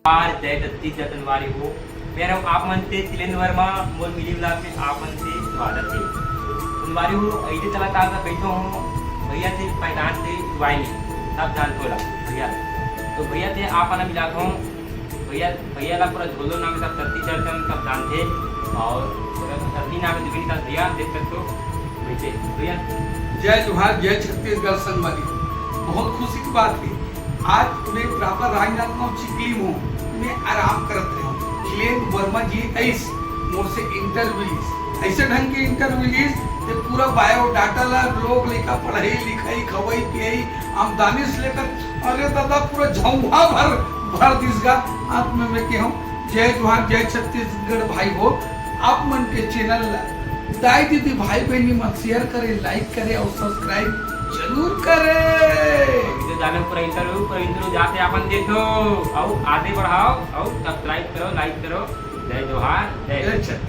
जय दत्ती जतनवारी हो मेरा आप मनते तिलेंद्र वर्मा मोर मिली ब्लॉग में आप मन से स्वागत है तनवारी हो ऐसे चला था बैठो हूँ भैया थे पैदान थे वाई सब जान तोला भैया तो भैया थे आप आना मिला हूँ भैया भैया ला पूरा झोलो नाम सब धरती चढ़ते सब जानते और धरती नाम दुगनी का भैया देख सकते हो वैसे भैया जय जोहार जय छत्तीसगढ़ संगवारी। बहुत खुशी की बात है आज तुम्हें प्रॉपर राजनांदगांव चिखली में तुम्हें आराम करते हैं तिलेंद्र वर्मा जी ऐस मोर से इंटरव्यू ऐसे ढंग के इंटरव्यू ते पूरा बायोडाटा ला लोग लेकर पढ़ाई लिखाई खवाई पियाई आमदनी से लेकर अरे दादा पूरा झौवा भर दिसगा आप में मैं कहूँ जय जोहार जय छत्तीसगढ़ भाई हो आप मन के चैनल दाई दीदी भाई बहनी मत शेयर करे लाइक करे और सब्सक्राइब जरूर करे। जाने पूरा इंटरव्यू जाते अपन देखो और आगे बढ़ाओ और सब्सक्राइब करो लाइक करो जय जोहार जय छत्तीसगढ़।